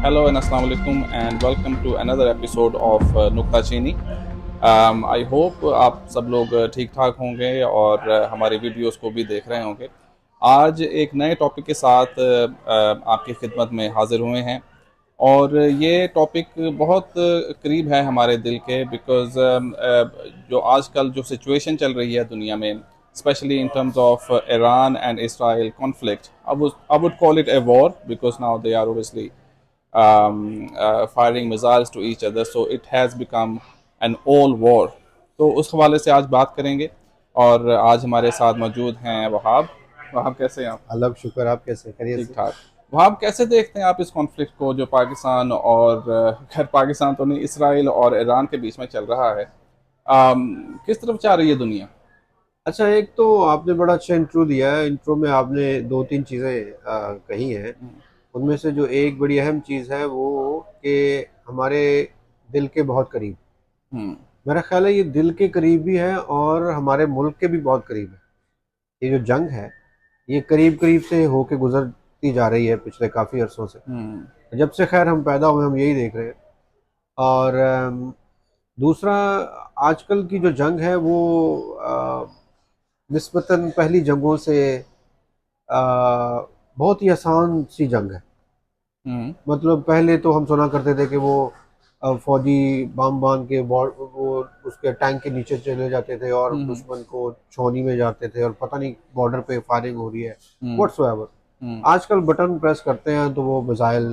Hello and Assalamu alaikum and welcome to another episode of Nukta Chini. I hope आप सब लोग ठीक ठाक होंगे और हमारी वीडियोस को भी देख रहे होंगे। आज एक नए टॉपिक के साथ आपकी खिदमत में हाजिर हुए हैं और ये टॉपिक बहुत करीब है हमारे दिल के बिकॉज़ जो आजकल जो सिचुएशन चल रही है दुनिया में, especially in terms of Iran and Israel conflict, I would call it a war because now they are obviously firing missiles to each other, so it has become an all war. तो उस हवाले से आज बात करेंगे और आज हमारे साथ मौजूद हैं वहाब। वहाब कैसे हैं आप? अल्लाह का शुक्र। आप कैसे? खैरियत ठीक से? ठाक। वहाब कैसे देखते हैं आप इस कॉन्फ्लिक्ट को जो पाकिस्तान और खैर पाकिस्तान तो नहीं, इसराइल और ईरान के बीच में चल रहा है? किस तरफ जा रही है दुनिया? अच्छा, एक तो आपने बड़ा अच्छा इंट्रो दिया है। इंट्रो में आपने दो तीन चीज़ें कही हैं। उनमें से जो एक बड़ी अहम चीज़ है वो कि हमारे दिल के बहुत करीब। हम्म। मेरा ख्याल है ये दिल के करीब भी है और हमारे मुल्क के भी बहुत करीब है। ये जो जंग है ये करीब करीब से होके गुजरती जा रही है पिछले काफ़ी अरसों से। हम्म। जब से खैर हम पैदा हुए हम यही देख रहे हैं। और दूसरा, आजकल की जो जंग है वो निस्बतन पहली जंगों से आ, बहुत ही आसान सी जंग है। हम्म। मतलब पहले तो हम सुना करते थे कि वो फौजी बम बांध के वो उसके टैंक के नीचे चले जाते थे और हम्म। दुश्मन को छावनी में जाते थे और पता नहीं बॉर्डर पे फायरिंग हो रही है हम्म। व्हाट्सएवर। हम्म। आजकल बटन प्रेस करते हैं तो वो मिसाइल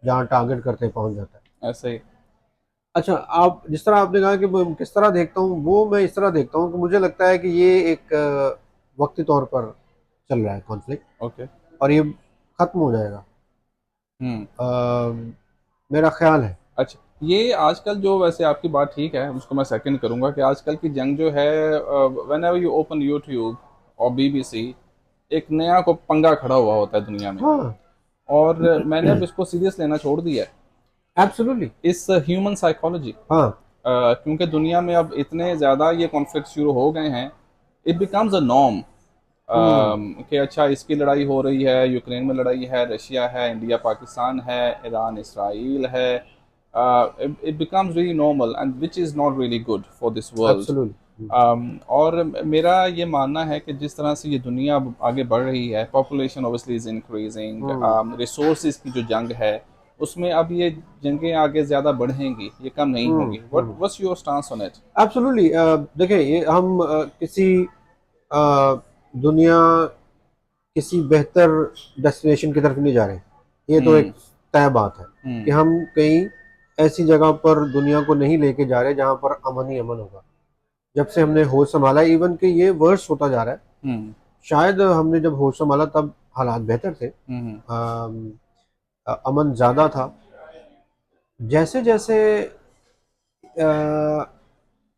जहाँ टारगेट करते पहुंच जाता है। ऐसे ही। अच्छा, आप जिस तरह आपने कहा कि मैं किस तरह देखता हूँ, वो मैं इस तरह देखता हूँ कि मुझे लगता है कि ये एक वक्ती तौर पर चल रहा है कॉन्फ्लिक्ट ओके। और ये ख़त्म हो जाएगा। हम्म। मेरा ख्याल है। अच्छा, ये आजकल जो, वैसे आपकी बात ठीक है, उसको मैं सेकंड करूंगा कि आजकल की जंग जो है, when ever you open YouTube और बीबीसी, एक नया को पंगा खड़ा हुआ होता है दुनिया में। हाँ, और मैंने अब इसको सीरियस लेना छोड़ दिया है, एब्सोल्युटली। इस ह्यूमन साइकोलॉजी। हाँ। क्योंकि दुनिया में अब इतने ज़्यादा ये कॉन्फ्लिक्ट शुरू हो गए हैं, इट बिकम्स अ नॉर्म हम्म। कि अच्छा इसकी लड़ाई हो रही है, यूक्रेन में लड़ाई है, रशिया है, इंडिया पाकिस्तान है, ईरान इसराइल है। It becomes really normal and which is not really good for this world. Absolutely. और मेरा ये मानना है कि जिस तरह से ये दुनिया अब आगे बढ़ रही है, population obviously is increasing, hmm. Resources की जो जंग है उसमें अब ये जंगें आगे ज़्यादा बढ़ेंगी, ये कम नहीं होंगी। What's your stance on it? Absolutely. देखिए, ये हम किसी दुनिया किसी बेहतर डेस्टिनेशन की तरफ नहीं जा रहे। ये तो एक हम्म। तय बात है कि हम्म। हम कहीं ऐसी जगह पर दुनिया को नहीं लेके जा रहे जहाँ पर अमन ही अमन होगा। जब से हमने होश संभाला, इवन कि ये वर्ष होता जा रहा है। हम्म। शायद हमने जब होश संभाला तब हालात बेहतर थे। हम्म। अमन ज़्यादा था। जैसे जैसे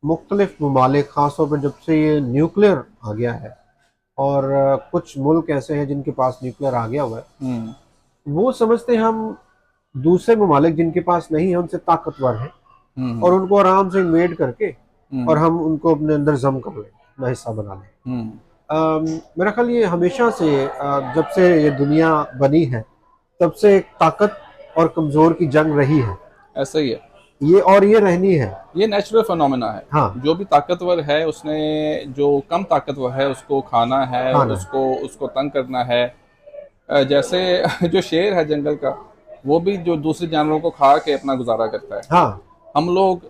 मुख्तलिफ ममालिक, ख़ासतौर पर जब से ये न्यूक्लियर आ गया है और कुछ मुल्क ऐसे हैं जिनके पास न्यूक्लियर आ गया हुआ है, हम्म। वो समझते हैं हम दूसरे ममालिक जिनके पास नहीं है उनसे ताकतवर हैं और हम्म। उनको आराम से इन्वेड करके और हम्म। हम उनको अपने अंदर जम कर लें, अपना हिस्सा बना लें। हम्म। मेरा ख्याल ये हमेशा से जब से ये दुनिया बनी है तब से एक ताकत और कमज़ोर की जंग रही है। ऐसा ही है। ये और ये रहनी है। ये नेचुरल फिनोमेना है। हाँ, जो भी ताकतवर है उसने जो कम ताकतवर है उसको खाना है, खाना है। उसको उसको तंग करना है। जैसे जो शेर है जंगल का, वो भी जो दूसरे जानवरों को खा के अपना गुजारा करता है। हाँ, हम लोग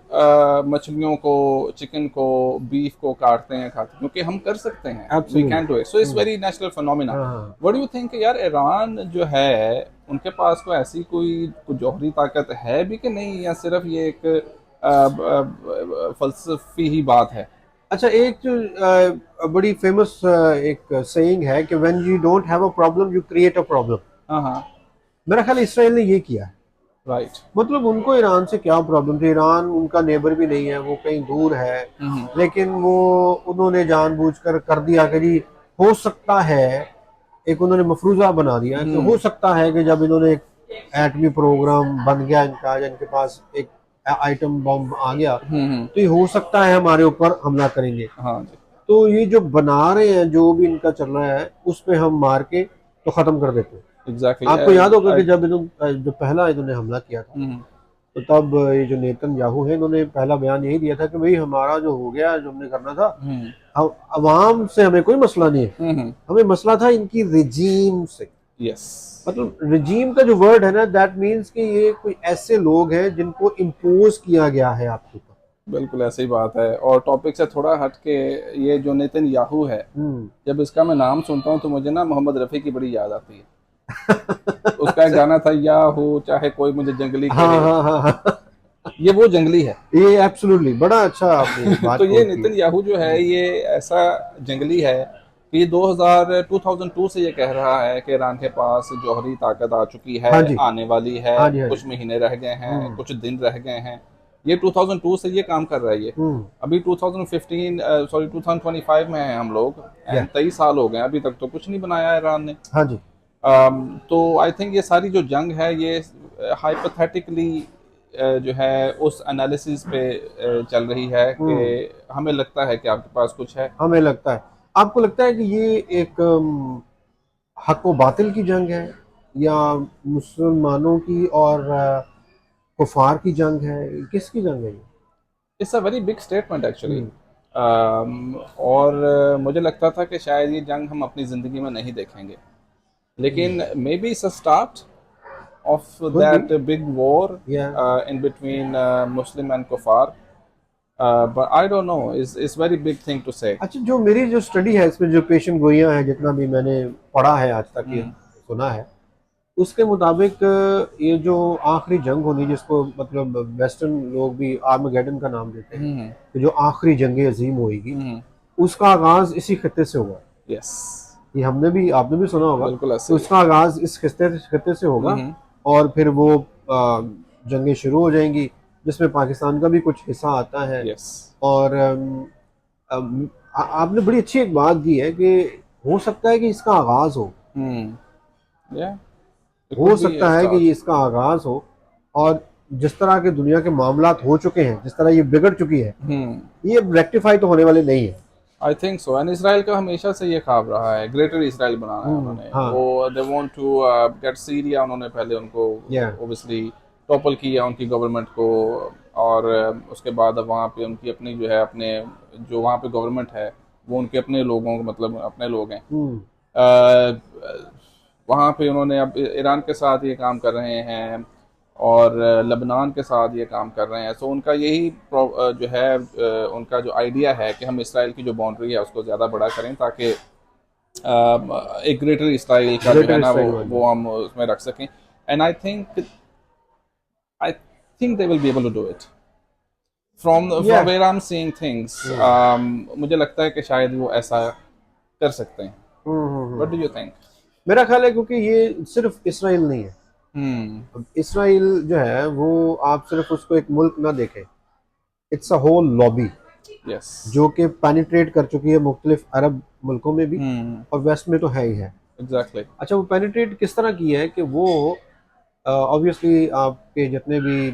मछलियों को, चिकन को, बीफ को काटते हैं, खाते हैं क्योंकि हम कर सकते हैं, we can do it, so it's absolutely. Very natural phenomena. हाँ, हाँ। व्हाट डू यू थिंक यार, ईरान जो है उनके पास कोई ऐसी कोई जौहरी ताकत है भी कि नहीं, या सिर्फ ये एक फलसफी ही बात है? अच्छा, एक जो बड़ी फेमस एक सेइंग है कि when you don't have a problem you create a problem. हाँ हाँ। मेरा ख्याल इसराइल ने ये किया है। राइट। मतलब उनको ईरान से क्या प्रॉब्लम थी? ईरान उनका नेबर भी नहीं है, वो कहीं दूर है। हम्म। लेकिन वो उन्होंने जानबूझकर कर दिया कि जी हो सकता है, एक उन्होंने मफरूज़ा बना दिया कि हो हम्म। सकता है कि जब इन्होंने एक एटमी प्रोग्राम बन गया इनका या इनके पास एक आइटम बम आ गया हम्म। तो ये हो सकता है हमारे ऊपर हमला करेंगे। हाँ जी। तो ये जो बना रहे हैं, जो भी इनका चल रहा है, उस पे हम मार के तो ख़त्म कर देते हैं। एग्जैक्टली। आपको याद होगा कि जब जो पहला इन्होंने हमला किया था, हम्म। तो तब ये जो नेतन्याहू है, इन्होंने पहला बयान यही दिया था कि भाई हमारा जो हो गया, जो हमने करना था, हम्म। हम अवाम से हमें कोई मसला नहीं है, हम्म। हमें मसला था इनकी रिजीम से। यस। मतलब रिजीम का जो वर्ड है ना, दैट मीन्स कि ये कोई ऐसे लोग हैं जिनको इम्पोज किया गया है आपके ऊपर। बिल्कुल ऐसी बात है। और टॉपिक से थोड़ा हट के, ये जो नितिन याहू है, हम्म। जब इसका मैं नाम सुनता हूँ तो मुझे ना मोहम्मद रफ़ी की बड़ी याद आती है। उसका एक अच्छा। गाना था, याहू चाहे कोई मुझे जंगली हाँ कहे, हाँ हाँ हाँ। ये वो जंगली है। ये एब्सोल्युटली बड़ा अच्छा आपने तो बात ये नोट की है। नितिन याहू जो है, ये ऐसा जंगली है कि 2002 से ये कह रहा है कि ईरान के पास जौहरी ताकत आ चुकी है, हाँ जी आने वाली है, हाँ जी हाँ जी। कुछ महीने रह गए हैं, हम्म कुछ दिन रह गए हैं। ये 2002 से ये काम कर रहा है ये। हम्म। अभी 2015 सॉरी 2025 में हैं हम लोग, या एंड 23 साल हो गए, अभी तक तो कुछ नहीं बनाया ईरान ने। हाँ जी। तो आई थिंक ये सारी जो जंग है, ये हाइपोथेटिकली जो है उस एनालिसिस पे चल रही है कि हम्म। हमें लगता है कि आपके पास कुछ है। हमें लगता है, आपको लगता है कि ये एक हक व बातिल की जंग है, या मुसलमानों की और कुफार की जंग है, किसकी जंग है ये? It's a very big statement actually. Hmm और मुझे लगता था कि शायद ये जंग हम अपनी ज़िंदगी में नहीं देखेंगे, लेकिन may be it's a start of खुद भी that big war या in between Muslim and Kufar. But I don't know. It's very big thing to say. अच्छा, जो मेरी जो स्टडी है इसमें जो पेशन गोइयां हैं, जितना भी मैंने पढ़ा है आज तक, ये हम्म। सुना है, उसके मुताबिक ये जो आखिरी जंग होनी, जिसको मतलब वेस्टर्न लोग भी आर्मगेडन का नाम देते हैं, हम्म। कि जो आखिरी जंग अजीम होगी, हम्म। उसका आगाज इसी खत्ते से होगा। यस। ये हमने भी, आपने भी सुना होगा बिल्कुल कि ऐसे ही। उसका आगाज इस खत्ते से होगा, हम्म। और फिर वो जंगें शुरू हो जाएंगी, जिसमें पाकिस्तान का भी कुछ हिस्सा आता है। यस। और आपने बड़ी अच्छी एक बात की है कि हो सकता है कि इसका आगाज हम्म। या इट हो कुड बी सकता है कि स्टार्ट। ये इसका आगाज हो। और जिस तरह के दुनिया के मामलात हो चुके हैं, जिस तरह ये बिगड़ चुकी है, हम्म। ये रेक्टिफाई तो होने वाले नहीं है। I think so. And Israel का हमेशा से ये ख्वाब रहा है, ग्रेटर इसराइल बनाना है उन्होंने। हाँ। वो they want to get Syria. उन्होंने पहले उनको या ओबियसली टॉपल किया, उनकी गवर्नमेंट को। और उसके बाद अब वहाँ पे उनकी अपनी जो है, अपने जो वहाँ पे गवर्नमेंट है, वो उनके अपने लोगों, मतलब अपने लोग हैं। हम्म। वहाँ पे उन्होंने अब ईरान के साथ ये काम कर रहे हैं, और लबनान के साथ ये काम कर रहे हैं। सो उनका यही जो है, उनका जो आइडिया है कि हम इसराइल की जो बाउंड्री है उसको ज़्यादा बड़ा करें, ताकि एक ग्रेटर इसराइल का जो है ग्रेटर ना, इसराइल बन जाए। वो हम उसमें रख सकें। And I think they will be able to do it. Yeah from where I am seeing things, मुझे लगता है कि शायद वो ऐसा कर सकते हैं। What do hmm. You think? मेरा ख्याल है, क्योंकि ये सिर्फ इसराइल नहीं है। हम्म। अब इसराइल जो है वो, आप सिर्फ उसको एक मुल्क ना देखें, it's a whole lobby, yes. जो कि पेनिट्रेट कर चुकी है मुख्तलिफ अरब मुल्कों में भी, हम्म। और वेस्ट में तो है ही है। एग्जैक्टली। अच्छा, वो पेनिट्रेट किस तरह की है कि वो ऑब्वियसली आपके जितने भी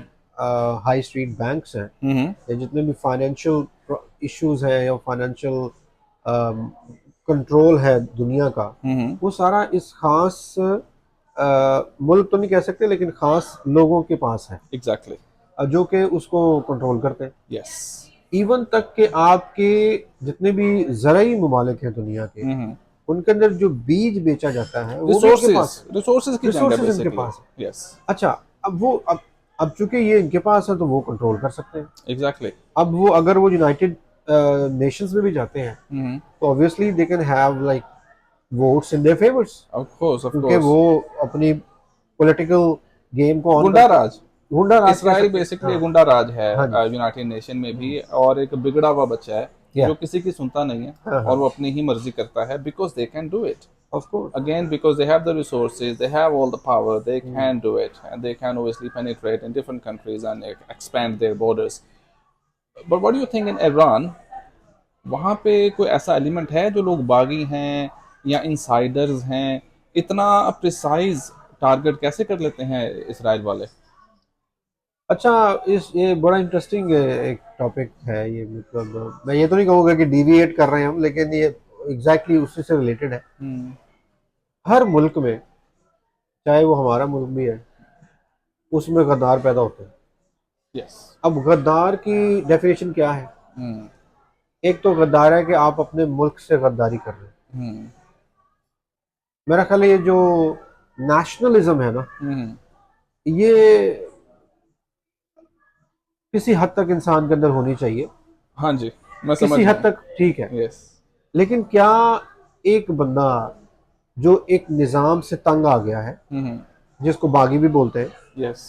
हाई स्ट्रीट बैंक्स हैं, हम्म। या जितने भी फाइनेंशियल इश्यूज हैं, या फाइनेंशियल कंट्रोल है दुनिया का, हम्म। वो सारा इस खास मुल्क तो नहीं कह सकते, लेकिन खास लोगों के पास है, एग्जैक्टली। जो कि उसको कंट्रोल करते हैं। यस। इवन तक के आपके जितने भी ज़राई ममालिक हैं दुनिया के, हम्म। उनके अंदर जो बीज बेचा जाता है वो भी इनके रिसोर्सेज, पास है। रिसोर्सेज की जंग है रिसोर्सेज इनके बेसिकली। पास है। यस। अच्छा, अब वो अब चूंकि ये इनके पास है, तो वो कंट्रोल कर सकते हैं। एग्जैक्टली। अब वो अगर वो यूनाइटेड नेशंस में भी जाते हैं, हम्म। तो obviously they can have like votes in their favours, of course, of क्योंकि कोर्स। वो अपनी पॉलिटिकल गेम को ऑन गुंडा करते हैं। राज। गुंडा राज कह इसराइल सकते हैं, बेसिकली हाँ। गुंडा राज है हाँ जी। यूनाइटेड नेशन में भी, और एक बिगड़ा हुआ बच्चा है या जो किसी की सुनता नहीं है, हाँ और हाँ। वो अपनी ही मर्जी करता है, because they can do it. Of course. Again, because they have the resources, they have all the power, they can do it, and they can obviously penetrate in different countries and expand their borders. But what do you think in Iran? वहाँ पे कोई ऐसा element है जो लोग बागी हैं या इनसाइडर्स हैं? इतना प्रिसाइज टारगेट कैसे कर लेते हैं इसराइल वाले? अच्छा, इस ये बड़ा इंटरेस्टिंग एक टॉपिक है ये। मतलब मैं ये तो नहीं कहूँगा कि डिविएट कर रहे हैं हम, लेकिन ये एग्जैक्टली उसी से रिलेटेड है। हम्म। हर मुल्क में चाहे वो हमारा मुल्क भी है, उसमें गद्दार पैदा होते हैं। यस। अब गद्दार की डेफिनेशन क्या है? हम्म। एक तो गद्दार है कि आप अपने मुल्क से गद्दारी कर रहे हैं। हम्म। मेरा ख्याल है ये जो नेशनलिज्म है ना, हम्म। ये किसी हद तक इंसान के अंदर होनी चाहिए, हाँ जी, मैं समझ किसी हद गया। तक ठीक है। यस। लेकिन क्या एक बंदा जो एक निज़ाम से तंग आ गया है, हम्म। जिसको बागी भी बोलते हैं, यस।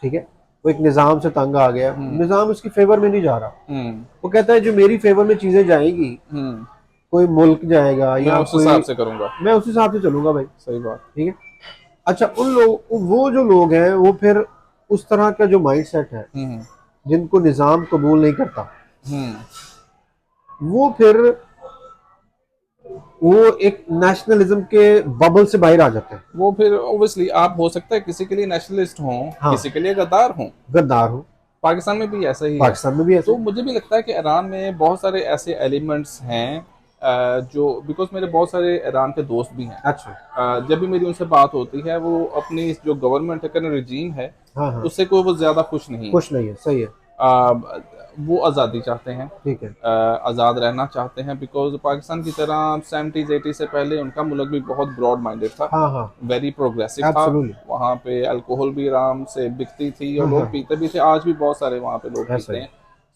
ठीक है, वो एक निज़ाम से तंग आ गया, हम्म। निज़ाम उसकी फेवर में नहीं जा रहा। हम्म। वो कहता है जो मेरी फेवर में चीज़ें जाएंगी, हम्म। कोई मुल्क जाएगा मैं या उस हिसाब कोई, से करूंगा। मैं उस हिसाब से चलूंगा भाई। सही बात। ठीक है। अच्छा, उन लोग, वो जो लोग हैं वो फिर उस तरह का जो माइंड सेट है, हम्म। जिनको निज़ाम कबूल नहीं करता, हम्म। वो फिर वो एक नेशनलिज्म के बबल से बाहर आ जाते हैं। वो फिर ऑब्वियसली आप हो सकता है किसी के लिए नेशनलिस्ट हों, हाँ, किसी के लिए गद्दार हों। गद्दार हो। पाकिस्तान में भी ऐसा ही है। पाकिस्तान में भी ऐसे। तो मुझे भी लगता है कि ईरान में बहुत सारे ऐसे एलिमेंट्स हैं जो बिकॉज मेरे बहुत सारे ईरान के दोस्त भी हैं। अच्छा। जब भी मेरी उनसे बात होती है वो अपनी जो गवर्नमेंट है, करंट रजीम है, हाँ हाँ, उससे कोई वो ज़्यादा खुश नहीं है। कुछ नहीं है, सही है। वो आज़ादी चाहते हैं, ठीक है। आज़ाद रहना चाहते हैं, बिकॉज पाकिस्तान की तरह 70s 80s से पहले उनका मुल्क भी बहुत ब्रॉड माइंडेड था, हाँ हाँ, वेरी प्रोग्रेसिव था। एब्सोल्युटली। वहाँ पे अल्कोहल भी आराम से बिकती थी और हाँ लोग हाँ, पीते भी थे, आज भी बहुत सारे वहाँ पे लोग ऐसा पीते ही। हैं।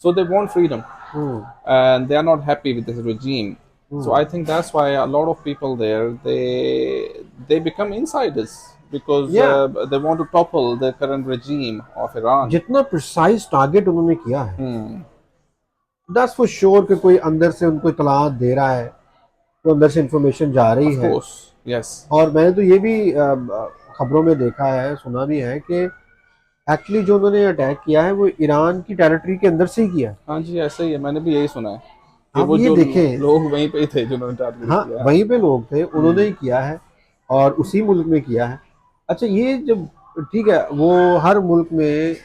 So they want freedom hmm and they are not happy with this regime. So hmm. I think that's why a lot of people there they become insiders because या they want to topple the current regime of Iran. जितना precise target उन्होंने किया है, Hmm. That's for sure कि कोई अंदर से उनको इतलात दे रहा है, तो अंदर से इंफॉर्मेशन जा रही Of है। course, yes. और मैंने तो ये भी खबरों में देखा है, सुना भी है कि एक्चुअली जो उन्होंने अटैक किया है वो ईरान की टेरिटरी के अंदर से ही किया है। हाँ जी, ऐसे ही है, मैंने भी यही सुना है कि आप वो ये जो देखें, लोग वहीं पे ही थे जिन्होंने टारगेट हाँ, किया। वहीं पे लोग थे, उन्होंने हम्म। ही किया है और उसी मुल्क में किया है। अच्छा, ये जब ठीक है, वो हर मुल्क में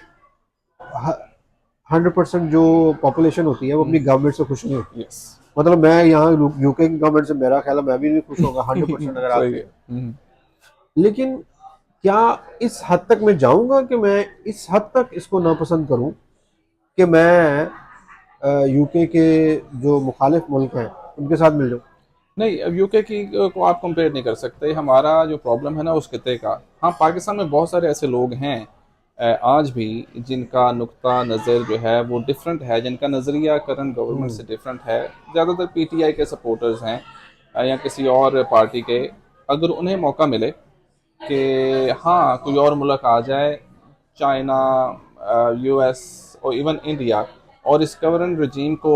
100% जो पॉपुलेशन होती है वो अपनी गवर्नमेंट से खुश नहीं होती। यस। मतलब मैं यहाँ यूके की गवर्नमेंट से, मेरा ख्याल है मैं भी नहीं खुश होगा 100% अगर आप सही है। कहें। लेकिन क्या इस हद तक मैं जाऊंगा कि मैं इस हद तक इसको नापसंद करूं कि मैं यूके के जो मुखालिफ मुल्क हैं उनके साथ मिल जाऊं? नहीं, अब यूके की को आप कंपेयर नहीं कर सकते। हमारा जो प्रॉब्लम है ना उस खिते का, हाँ पाकिस्तान में बहुत सारे ऐसे लोग हैं आज भी जिनका नुक्ता नज़र जो है वो डिफरेंट है, जिनका नज़रिया करंट गवर्नमेंट से डिफरेंट है। ज़्यादातर पीटीआई के सपोर्टर्स हैं या किसी और पार्टी के। अगर उन्हें मौका मिले कि हाँ कोई और मुल्क आ जाए, चाइना, यूएस और इवन इंडिया, और इस करंट रजीम को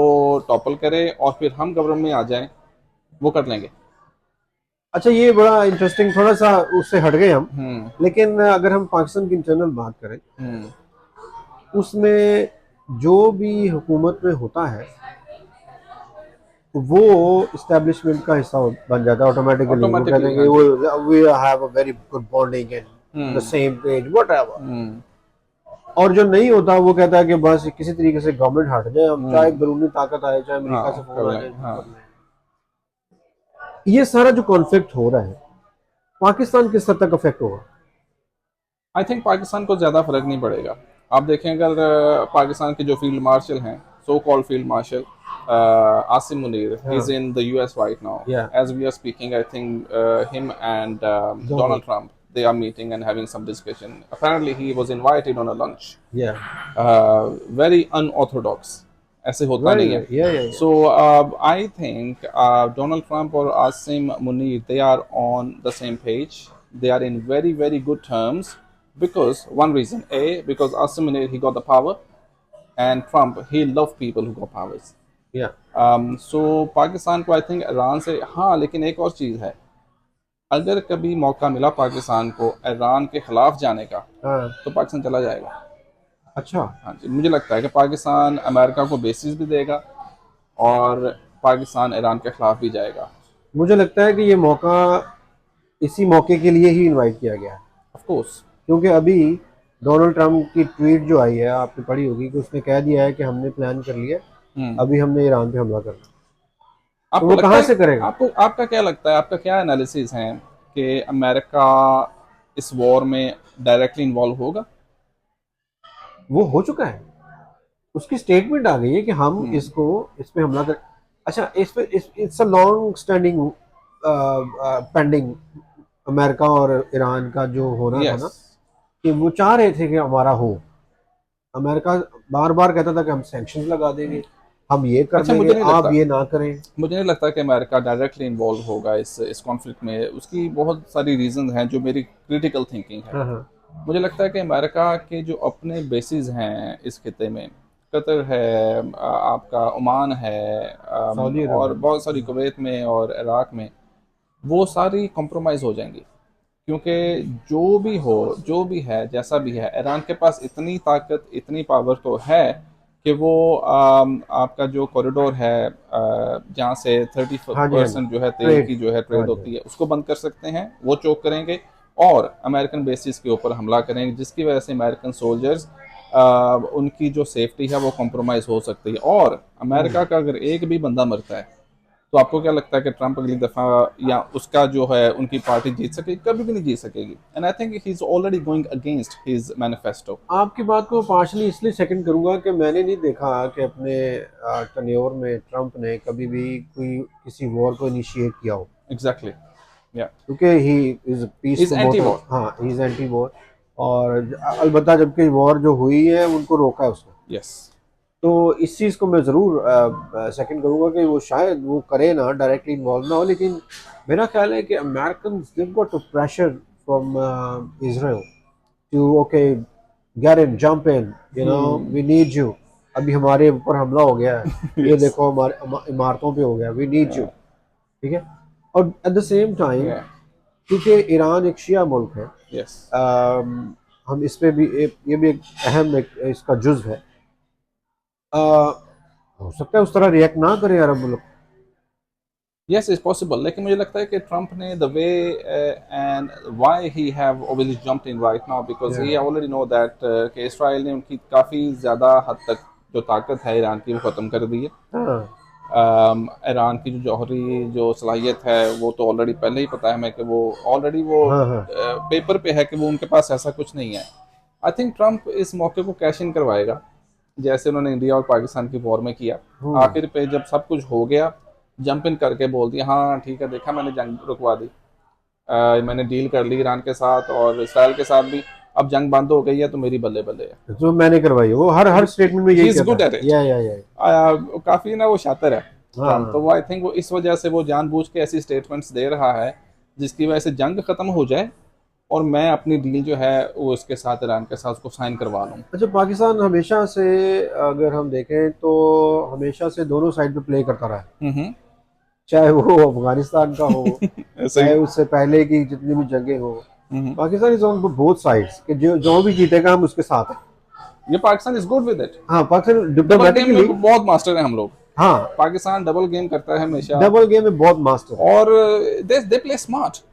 टॉपल करे और फिर हम गवर्नमेंट में आ जाएं, वो कर लेंगे। अच्छा, ये बड़ा इंटरेस्टिंग, थोड़ा सा उससे हट गए हम। हम्म। लेकिन अगर हम पाकिस्तान की इंटरनल बात करें, हम्म। उसमें जो भी हुकूमत में होता है वो इस्टेब्लिशमेंट का हिस्सा बन जाता है ऑटोमेटिकली। वो कहते ऑटोमेटिकली, हैं कि हाँ जी। वो we have a very good bonding and the hmm. Same page whatever. Hmm. और जो नहीं होता वो कहता है कि बस किसी तरीके से गवर्नमेंट हट जाए, हम चाहे हम्म। बैरूनी ताकत आए, चाहे अमेरिका से हाँ फोन कर आ लें, जाए, जो हाँ। कर लें। ये सारा जो कॉन्फ्लिक्ट हो रहा है, पाकिस्तान किस हद तक अफेक्ट होगा? आई थिंक पाकिस्तान को ज़्यादा फर्क नहीं पड़ेगा। आप देखें अगर पाकिस्तान के जो फील्ड मार्शल हैं, so called field marshal Asim Munir, he हाँ, is in the US right now yeah as we are speaking. I think him and Donald, Donald Trump, they are meeting and having some discussion. Apparently he was invited on a lunch. या Very unorthodox, ऐसे होता very नहीं है। Very, या So I think Donald Trump or Asim Munir, they are on the same page. They are in very very good terms because one reason, a, because Asim Munir he got the power, and Trump he loved people who got powers. या So Pakistan को I think Iran से, हाँ लेकिन एक और चीज़ है, अगर कभी मौका मिला पाकिस्तान को ईरान के खिलाफ जाने का हाँ। तो पाकिस्तान चला जाएगा। अच्छा, हाँ जी, मुझे लगता है कि पाकिस्तान अमेरिका को बेसिस भी देगा और पाकिस्तान ईरान के खिलाफ भी जाएगा। मुझे लगता है कि ये मौका इसी मौके के लिए ही इनवाइट किया गया है। Of course. क्योंकि अभी डोनाल्ड ट्रम्प की ट्वीट जो आई है, आपने पढ़ी होगी, कि उसने कह दिया है कि हमने प्लान कर लिया, हम्म। अभी हमने ईरान पे हमला करना। तो आपको वो लगता कहाँ है, से करेगा? आपको आपका क्या लगता है, आपका क्या एनालिसिस है कि अमेरिका इस वॉर में डायरेक्टली इन्वॉल्व होगा? वो हो चुका है, उसकी स्टेटमेंट आ गई है कि हम इसको इस पे हमला कर। अच्छा, इस पे it's a long standing pending, America और ईरान का जो होना था यस। ना, कि वो चाह रहे थे कि हमारा हो। अमेरिका बार बार कहता था कि हम सैंक्शन लगा देंगे, हम ये कर अच्छा, देंगे, आप ये ना करें। मुझे नहीं लगता कि अमेरिका डायरेक्टली इन्वॉल्व होगा इस कॉन्फ्लिक्ट में। उसकी बहुत सारी रीजन हैं जो मेरी क्रिटिकल थिंकिंग है। हाँ हाँ। मुझे लगता है कि अमेरिका के जो अपने बेसिस हैं इस खिते में, कतर है, आपका ओमान है, सऊदी अरब और है। बहुत सारी कुवैत में और इराक में, वो सारी कॉम्प्रोमाइज़ हो जाएंगी। क्योंकि जो भी हो, जो भी है, जैसा भी है, ईरान के पास इतनी ताकत, इतनी पावर तो है कि वो आपका जो कॉरिडोर है, जहाँ से थर्टी हाँ जी हाँ जी। परसेंट जो है तेल ट्रेड। की जो है हाँ ट्रेड जी। होती है, उसको बंद कर सकते हैं। वो चोक करेंगे और अमेरिकन बेसिस के ऊपर हमला करेंगे, जिसकी वजह से अमेरिकन सोल्जर्स, उनकी जो सेफ्टी है वो कॉम्प्रोमाइज़ हो सकती है। और अमेरिका का अगर एक भी बंदा मरता है, तो आपको क्या लगता है कि ट्रंप अगली दफा या उसका जो है उनकी पार्टी जीत सकेगी? कभी भी नहीं जीत सकेगी। And I think he is already going against his manifesto. आपकी बात को पार्शली इसलिए सेकंड करूंगा कि मैंने नहीं देखा कि अपने टन्योर में ट्रंप ने कभी भी कोई किसी वॉर को इनिशिएट किया हो, एग्जैक्टली। या क्योंकि he is peace is anti promoter. War. हाँ, ही इज एंटी वॉर। और अलबत्ता जबकि वॉर जो हुई है उनको रोका है उसने। यस। तो इस चीज़ को मैं ज़रूर सेकंड करूंगा कि वो शायद वो करे ना, डायरेक्टली इन्वॉल्व ना हो, लेकिन मेरा ख्याल है कि American they've got to pressure from Israel to okay get in, jump in, you know, we need you. अभी हमारे ऊपर हमला हो गया है, ये यस। देखो हमारे इमारतों पे हो गया, वी नीड यू। ठीक है। और एट द सेम टाइम, या। क्योंकि ईरान एक शिया मुल्क है, यस। हम इस पे भी ये भी एक अहम एक इसका जुज्व है। अ, हो सकता है उस तरह रिएक्ट ना करे अरब मुल्क। Yes, is possible. लेकिन मुझे लगता है कि ट्रंप ने the way and why he have obviously jumped in right now, because he already know that कि इसराइल ने उनकी काफ़ी ज़्यादा हद तक जो ताकत है ईरान की, वो ख़त्म कर दी है। हाँ ईरान की जो जौहरी जो सलाहियत है वो तो ऑलरेडी पहले ही पता है हमें कि वो ऑलरेडी वो हाँ हाँ। पेपर पे है कि वो उनके पास ऐसा कुछ नहीं है। आई थिंक ट्रंप इस मौके को कैश इन करवाएगा, जैसे उन्होंने इंडिया और पाकिस्तान की वॉर में किया। हम्म। आखिर पे जब सब कुछ हो गया, जंप इन करके बोल दिया, हाँ ठीक है, देखा मैंने जंग रुकवा दी, मैंने डील कर ली ईरान के साथ और इसराइल के साथ भी, अब जंग बंद हो गई है तो मेरी बल्ले बल्ले है। जो मैंने करवाई, वो हर हर स्टेटमेंट में ही यही इज कहता गुड है। At it. या काफी ना वो शातिर है ट्रम्प। तो हाँ। वो आई थिंक वो इस वजह से वो जानबूझ के ऐसी स्टेटमेंट्स दे रहा है जिसकी वजह से जंग खत्म हो जाए और मैं अपनी डील जो है वो उसके साथ, ईरान के साथ, उसको साइन करवा लूँ। अच्छा, पाकिस्तान हमेशा से, अगर हम देखें तो हमेशा से दोनों साइड पे प्ले करता रहा है, हम्म। चाहे वो अफगानिस्तान का हो, ऐसे ही। चाहे उससे पहले की जितनी भी जंगें हो। हम्म। Pakistan is on both sides, कि जो जो भी जीतेगा हम उसके साथ हैं। ये Pakistan is good with it. हाँ, पाकिस्तान डबल गेम डिप्लोमेटिकली। में बहुत मास्टर है हम लोग। हाँ, पाकिस्तान डबल गेम करता है हमेशा। डबल गेम में बहुत मास्टर है। और दे प्ले स्मार्ट।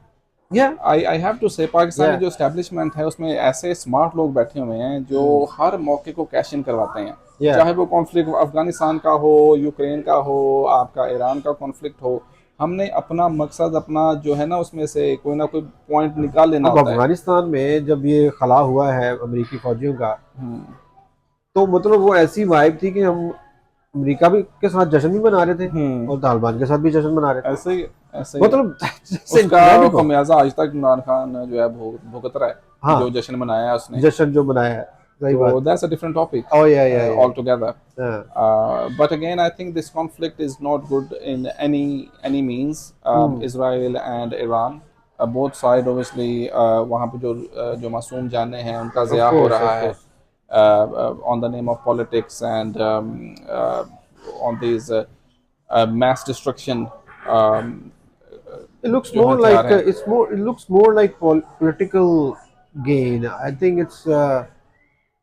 या आई हैव टू से पाकिस्तानी या जो एस्टेब्लिशमेंट है उसमें ऐसे स्मार्ट लोग बैठे हुए हैं जो हर मौके को कैश इन करवाते हैं। या चाहे वो कॉन्फ्लिक्ट अफगानिस्तान का हो, यूक्रेन का हो, आपका ईरान का कॉन्फ्लिक्ट हो, हमने अपना मकसद, अपना जो है ना, उसमें से कोई ना कोई पॉइंट निकाल लेना अब होता है। अफगानिस्तान में जब ये खला हुआ है अमेरिकी फौजियों का, हम्म। तो मतलब वो ऐसी वाइब थी कि हम अमेरिका भी के साथ जश्न भी मना रहे थे हम्म। और तालिबान के साथ भी जश्न मना रहे थे। ऐसे ही, ऐसे ही है। मतलब उसका इनक्रेडिबल। खमियाजा आज तक इमरान खान जो है भुगत रहा है, हाँ, जो जश्न मनाया है उसने। जश्न जो मनाया है, सही So बात। that's a different topic ओ या altogether. हाँ। But again, I think this conflict is not good in any means. Israel and Iran, both side obviously, वहाँ पे जो मासूम जाने हैं उनका ऑफ ज़िया हो कोर्स रहा ऑफ है, course. on the name of politics and on these mass destruction, um, It looks जो more हथियार like हैं। it looks more like political gain. I think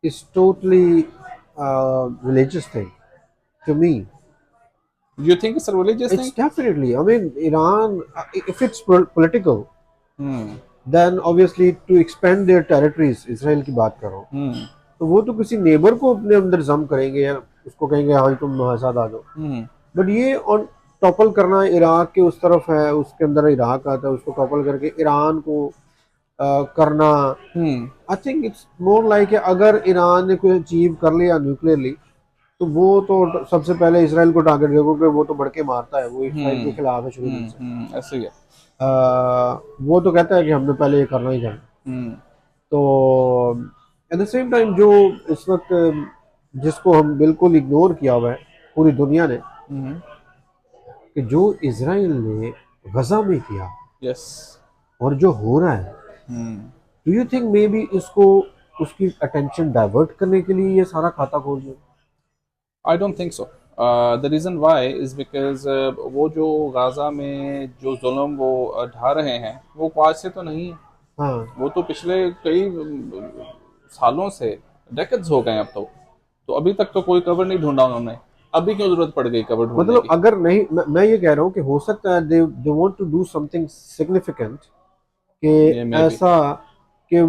it's totally religious thing to me. You think it's a religious It's thing? definitely. I mean, Iran, if it's political, Hmm. then obviously to expand their territories, Israel की बात कर रहा हूँ, Hmm. तो वो तो किसी neighbour को अपने अंदर जम करेंगे या उसको कहेंगे हाँ तुम हमारे साथ आ जाओ। Hmm. बट ये ऑन टॉपल करना, इराक के उस तरफ है, उसके अंदर इराक आता है, उसको टॉपल करके ईरान को करना। Hmm I think it's more like अगर ईरान ने कोई अचीव कर लिया न्यूक्लियरली तो वो तो सबसे पहले इसराइल को टारगेट करेगा, क्योंकि वो तो बढ़ के मारता है, वो इसराइल के खिलाफ है शुरू दिन से। ऐसे ही है। वो तो कहता है कि हमने पहले ये करना ही करना। हम्म तो एट द सेम टाइम जो इस वक्त जिसको हम बिल्कुल इग्नोर किया हुआ है पूरी दुनिया ने, हम्म कि जो इसराइल ने गजा में किया यस। और जो हो रहा है, hmm do you think maybe इसको उसकी अटेंशन डाइवर्ट करने के लिए ये सारा खाता खोल दिया? I don't think so. The reason why is because वो जो गाज़ा में जो जुल्म वो ढा रहे हैं वो आज से तो नहीं है। हाँ, वो तो पिछले कई सालों से, डेकेड्स हो गए हैं अब तो अभी तक तो कोई कवर नहीं ढूंढा उन्होंने। अभी क्यों जरूरत पड़ गई कवर ढूंढने मतलब की? अगर नहीं, मैं ये कह रहा हूँ कि हो सकता है they want to do something significant, कि ये मे बी। ऐसा कि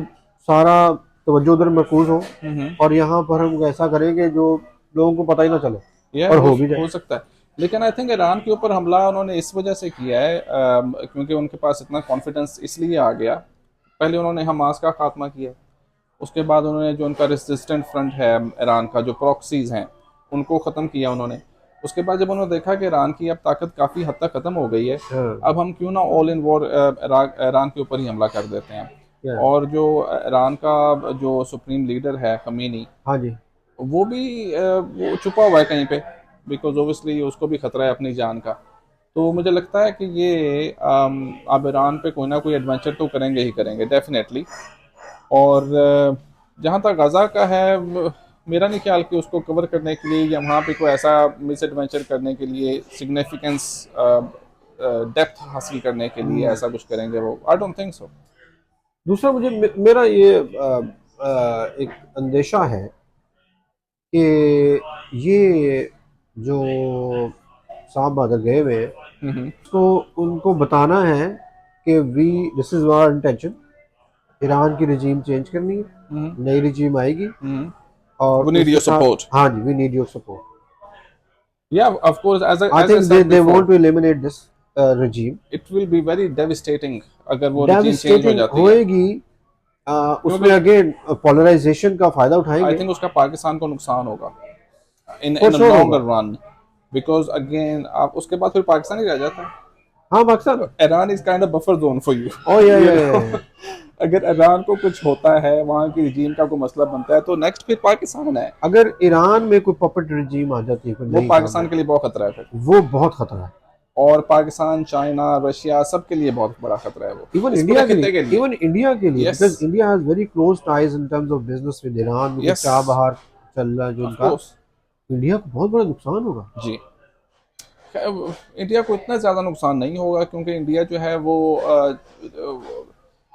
सारा तवज्जो उधर मरकूज हो हम्म और यहाँ पर हम ऐसा करेंगे जो लोगों को पता ही ना चले यह और हो भी जाए। हो सकता है। लेकिन आई थिंक ईरान के ऊपर हमला उन्होंने इस वजह से किया है क्योंकि उनके पास इतना कॉन्फिडेंस इसलिए आ गया। पहले उन्होंने हमास का खात्मा किया, उसके बाद उन्होंने जो उनका रेजिस्टेंट फ्रंट है ईरान का, जो प्रॉक्सीज हैं, उनको ख़त्म किया उन्होंने। उसके बाद जब उन्होंने देखा कि ईरान की अब ताकत काफ़ी हद तक ख़त्म हो गई है, हाँ, अब हम क्यों ना ऑल इन वॉर ईरान के ऊपर ही हमला कर देते हैं। क्या? और जो ईरान का जो सुप्रीम लीडर है खमीनी, हाँ जी। वो भी वो छुपा हुआ है कहीं पे, बिकॉज ओबियसली उसको भी खतरा है अपनी जान का। तो मुझे लगता है कि ये अब ईरान पे कोई ना कोई एडवेंचर तो करेंगे ही करेंगे डेफिनेटली। और जहाँ तक गज़ा का है, मेरा नहीं ख्याल कि उसको कवर करने के लिए या वहाँ पे कोई ऐसा मिस एडवेंचर करने के लिए, सिग्निफिकेंस डेप्थ हासिल करने के लिए ऐसा कुछ करेंगे वो। I don't think so. दूसरा मुझे मेरा ये एक अंदेशा है कि ये जो साहब बादल गए हुए हैं, हम्म उसको उनको बताना है कि we this is our intention, Iran की रिजीम चेंज करनी है, हम्म नई रिजीम आएगी हम्म और वी नीड उसके योर साथ, सपोर्ट। हाँ जी, वी नीड योर सपोर्ट। या of course, I as I think said they want before, to eliminate this regime। It will be very devastating अगर वो रिजीम चेंज हो डेविस्टेटिंग जाती है। होएगी। उसमें क्योंकि अगेन पोलराइजेशन का फायदा आई उठाएंगे। थिंक उसका पाकिस्तान को नुकसान होगा in for in sure longer होगा। रन। बिकॉज अगेन आप उसके बाद फिर पाकिस्तान ही रह जाता है। हाँ, Pakistan. Iran is kind of buffer zone for you. Oh yeah you या नो, या अगर ईरान को कुछ होता है, वहाँ की रिजीम का कोई मसला बनता है, तो नेक्स्ट फिर पाकिस्तान है। अगर ईरान में कोई पपेट रिजीम आ जाती है, कोई वो नई पाकिस्तान गवर्नमेंट, के लिए बहुत खतरा है फिर। वो बहुत खतरा है। और पाकिस्तान, चाइना, रशिया, सबके लिए बहुत बड़ा खतरा है वो, इवन इस पूरे इंडिया के लिए, खिते के लिए। इवन इंडिया के लिए, yes because India has very close ties in terms of business with Iran, क्योंकि यस चाह बाहर चल रहा है जो ऑफ उनका, कोर्स। इंडिया को बहुत बड़ा नुकसान होगा। जी। इंडिया को इतना ज़्यादा नुकसान नहीं होगा क्योंकि इंडिया जो है वो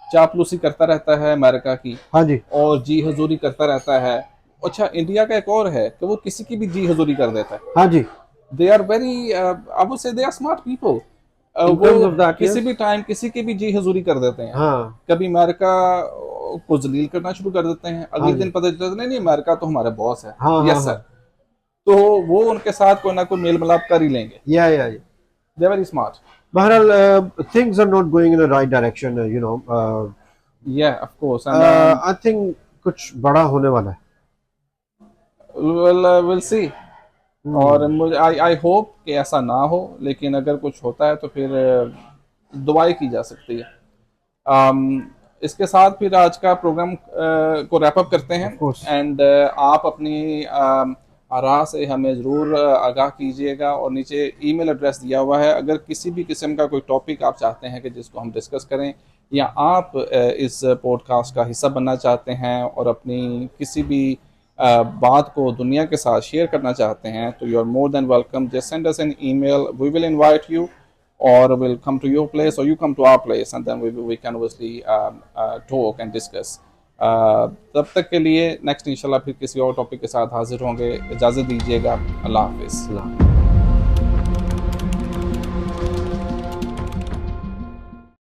चापलूसी करता रहता है अमेरिका की, हाँ जी। और जी हजूरी करता रहता है। अच्छा, इंडिया का एक और है कि वो किसी की भी जी हजूरी कर देता है। हाँ जी। They are very, I would say they are smart people. In वो टर्म्स ऑफ दैट, किसी यस। भी टाइम किसी की भी जी हजूरी कर देते हैं। हाँ, कभी अमेरिका को जलील करना शुरू कर देते हैं, हाँ अगले जी। दिन पता चलता है नहीं नहीं अमेरिका तो हमारे बॉस है। हाँ, हाँ, यस सर। हाँ। तो वो उनके साथ कोई ना कोई मेल मिलाप कर ही लेंगे। Yeah they very smart. बहरहाल things are not going in the right direction, you know. Yeah of course and I think कुछ बड़ा होने वाला है। Will see. और मुझे आई आई होप कि ऐसा ना हो, लेकिन अगर कुछ होता है तो फिर दुआई की जा सकती है। इसके साथ फिर आज का प्रोग्राम को रैप अप करते हैं। Of course. एंड आप अपनी आरा से हमें ज़रूर आगाह कीजिएगा, और नीचे ईमेल एड्रेस दिया हुआ है। अगर किसी भी किस्म का कोई टॉपिक आप चाहते हैं कि जिसको हम डिस्कस करें, या आप इस पॉडकास्ट का हिस्सा बनना चाहते हैं और अपनी किसी भी बात को दुनिया के साथ शेयर करना चाहते हैं, तो you are more than welcome. Just send us an email, we will invite you, or we'll come to your place, or you come to our place, and then we can obviously talk and discuss. तब तक के लिए next इंशाल्लाह फिर किसी और topic के साथ हाजिर होंगे। इजाज़त दीजिएगा। अल्लाह हाफिज़।